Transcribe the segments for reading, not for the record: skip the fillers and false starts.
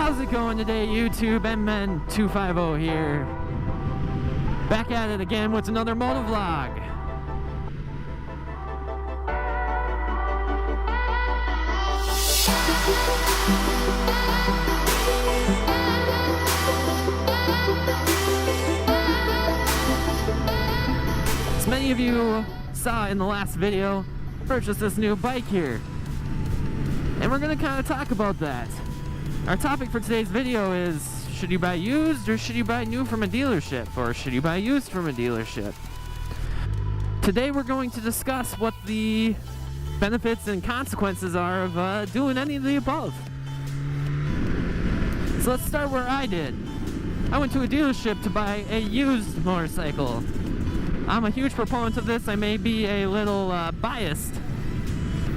How's it going today, YouTube? MN250 here. Back at it again with another motovlog. As many of you saw in the last video, I purchased this new bike here. And we're going to kind of talk about that. Our topic for today's video is, should you buy used or should you buy new from a dealership? Or should you buy used from a dealership? Today we're going to discuss what the benefits and consequences are of doing any of the above. So let's start where I did. I went to a dealership to buy a used motorcycle. I'm a huge proponent of this. I may be a little biased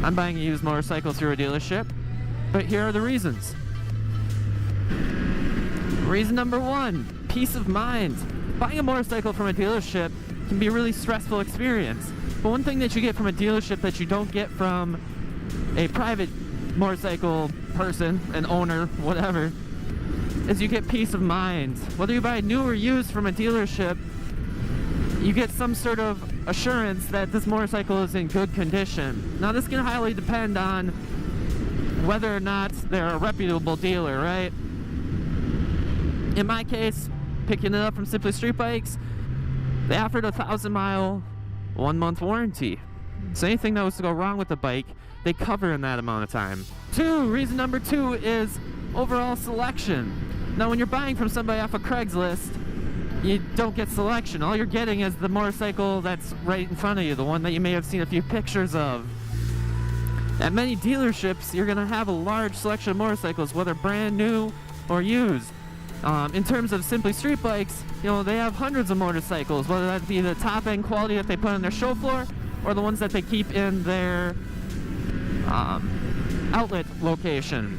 on buying a used motorcycle through a dealership, but here are the reasons. Reason number one, peace of mind. Buying a motorcycle from a dealership can be a really stressful experience. But one thing that you get from a dealership that you don't get from a private motorcycle person, an owner, whatever, is you get peace of mind. Whether you buy new or used from a dealership, you get some sort of assurance that this motorcycle is in good condition. Now this can highly depend on whether or not they're a reputable dealer, right? In my case, picking it up from Simply Street Bikes, they offered a 1,000-mile, 1-month warranty. So anything that was to go wrong with the bike, they cover in that amount of time. Reason number two is overall selection. Now when you're buying from somebody off of Craigslist, you don't get selection. All you're getting is the motorcycle that's right in front of you, the one that you may have seen a few pictures of. At many dealerships, you're going to have a large selection of motorcycles, whether brand new or used. In terms of Simply Street Bikes, you know, they have hundreds of motorcycles, whether that be the top-end quality that they put on their show floor or the ones that they keep in their outlet location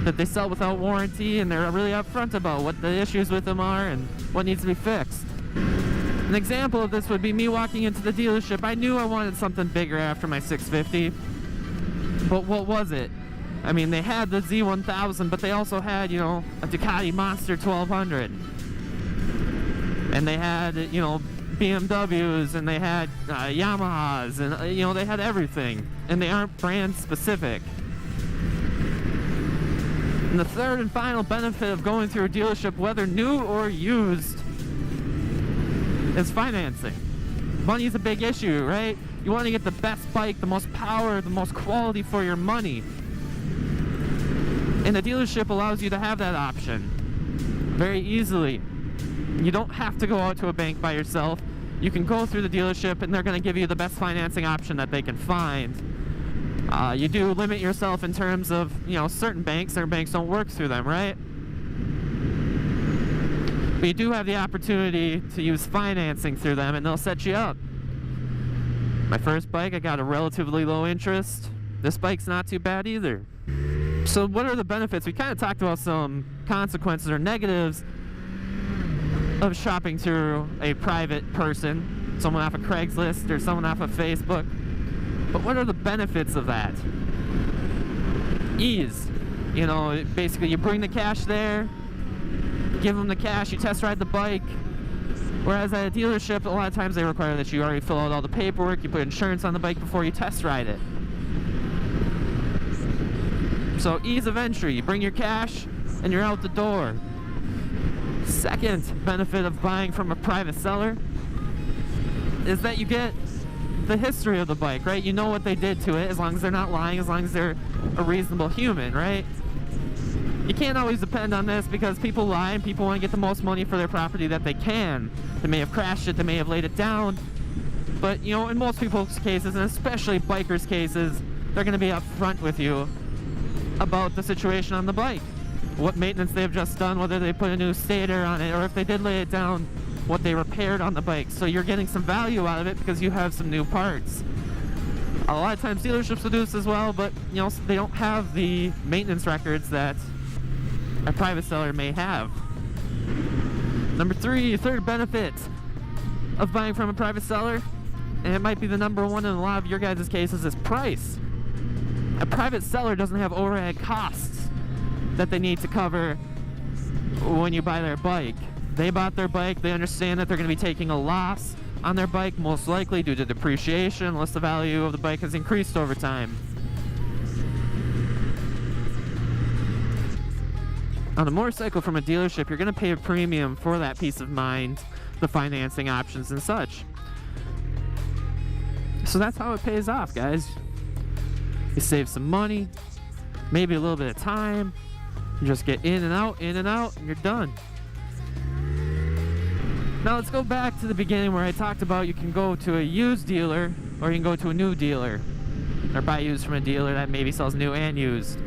that they sell without warranty, and they're really upfront about what the issues with them are and what needs to be fixed. An example of this would be me walking into the dealership. I knew I wanted something bigger after my 650, but what was it? I mean, they had the Z1000, but they also had, you know, a Ducati Monster 1200. And they had, you know, BMWs, and they had Yamahas, and, you know, they had everything. And they aren't brand specific. And the third and final benefit of going through a dealership, whether new or used, is financing. Money is a big issue, right? You want to get the best bike, the most power, the most quality for your money. And the dealership allows you to have that option very easily. You don't have to go out to a bank by yourself. You can go through the dealership and they're going to give you the best financing option that they can find. You do limit yourself in terms of, you know, certain banks don't work through them, right? But you do have the opportunity to use financing through them and they'll set you up. My first bike, I got a relatively low interest. This bike's not too bad either. So what are the benefits? We kind of talked about some consequences or negatives of shopping through a private person, someone off of Craigslist or someone off of Facebook. But what are the benefits of that? Ease. You know, basically you bring the cash there, give them the cash, you test ride the bike. Whereas at a dealership, a lot of times they require that you already fill out all the paperwork, you put insurance on the bike before you test ride it. So ease of entry, you bring your cash and you're out the door. Second benefit of buying from a private seller is that you get the history of the bike, right? You know what they did to it, as long as they're not lying, as long as they're a reasonable human, right? You can't always depend on this because people lie and people want to get the most money for their property that they can. They may have crashed it, they may have laid it down, but you know, in most people's cases, and especially bikers' cases, they're going to be upfront with you about the situation on the bike, what maintenance they've just done, whether they put a new stator on it, or if they did lay it down, what they repaired on the bike. So you're getting some value out of it because you have some new parts. A lot of times dealerships will do this as well, but you know, they don't have the maintenance records that a private seller may have. Number three, third benefit of buying from a private seller, and it might be the number one in a lot of your guys' cases, is price. A private seller doesn't have overhead costs. that they need to cover when you buy their bike. They bought their bike, they understand that they're going to be taking a loss on their bike, most likely due to depreciation, unless the value of the bike has increased over time. On a motorcycle from a dealership, you're going to pay a premium for that peace of mind, the financing options and such. So that's how it pays off, guys. You save some money, maybe a little bit of time, you just get in and out, and you're done. Now let's go back to the beginning where I talked about you can go to a used dealer or you can go to a new dealer or buy used from a dealer that maybe sells new and used.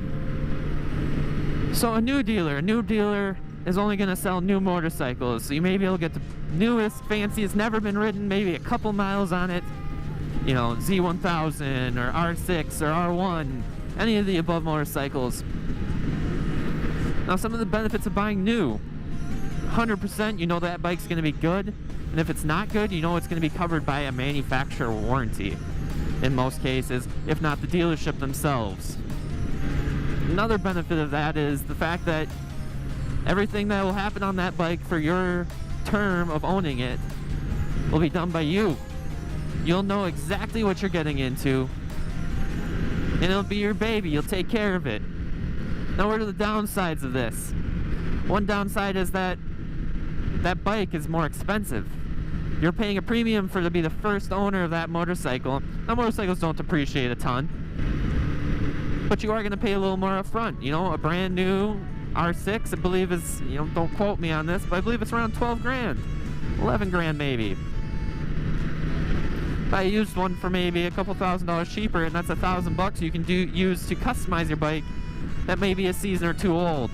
So a new dealer is only going to sell new motorcycles. So you may be able to get the newest, fanciest, never been ridden, maybe a couple miles on it. You know, Z1000 or R6 or R1, any of the above motorcycles. Now some of the benefits of buying new. 100% you know that bike's going to be good, and if it's not good, you know it's going to be covered by a manufacturer warranty in most cases, if not the dealership themselves. Another benefit of that is the fact that everything that will happen on that bike for your term of owning it will be done by you. You'll know exactly what you're getting into, and it'll be your baby. You'll take care of it. Now, what are the downsides of this? One downside is that bike is more expensive. You're paying a premium to be the first owner of that motorcycle. Now, motorcycles don't depreciate a ton, but you are going to pay a little more up front. You know, a brand new R6, I believe is, you know, don't quote me on this, but I believe it's around 12 grand, 11 grand maybe. Buy a used one for maybe a couple $1,000s cheaper, and that's $1,000 you can use to customize your bike that may be a season or two old.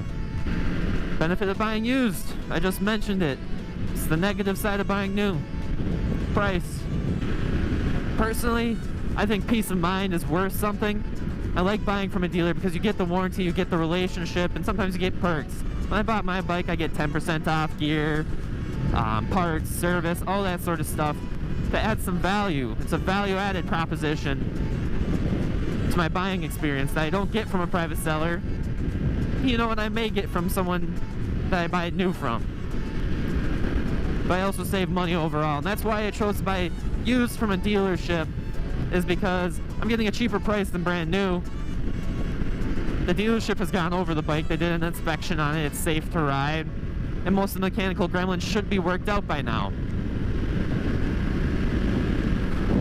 Benefit of buying used, I just mentioned it. It's the negative side of buying new. Price. Personally, I think peace of mind is worth something. I like buying from a dealer because you get the warranty, you get the relationship, and sometimes you get perks. When I bought my bike, I get 10% off gear, parts, service, all that sort of stuff to add some value. It's a value-added proposition to my buying experience that I don't get from a private seller. You know, and I may get from someone that I buy it new from. But I also save money overall, and that's why I chose to buy used from a dealership, is because I'm getting a cheaper price than brand new. The dealership has gone over the bike, they did an inspection on it, it's safe to ride, and most of the mechanical gremlins should be worked out by now.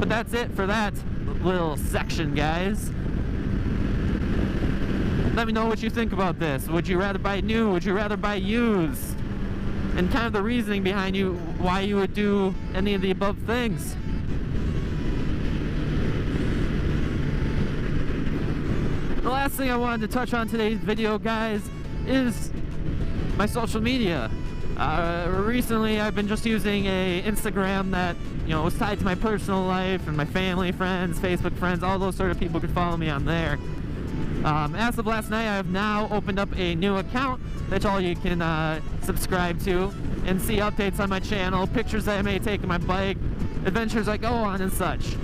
But that's it for that little section, guys. Let me know what you think about this. Would you rather buy new? Would you rather buy used? And kind of the reasoning behind why you would do any of the above things. The last thing I wanted to touch on today's video, guys, is my social media. Recently, I've been just using a Instagram that, you know, was tied to my personal life and my family, friends, Facebook friends, all those sort of people could follow me on there. As of last night, I have now opened up a new account that all you can subscribe to and see updates on my channel, pictures that I may take of my bike, adventures I go on and such.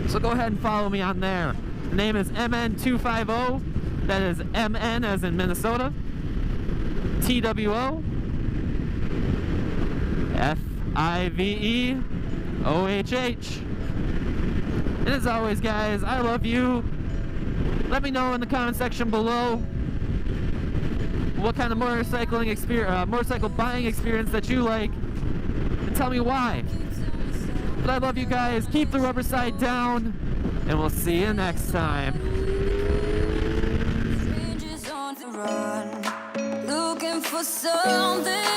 So go ahead and follow me on there. The name is MN250. That is MN as in Minnesota, TWO, FIVEOHH. And as always, guys, I love you. Let me know in the comment section below what kind of motorcycle buying experience that you like, and tell me why. But I love you guys. Keep the rubber side down, and we'll see you next time. Strangers on the run, looking for something.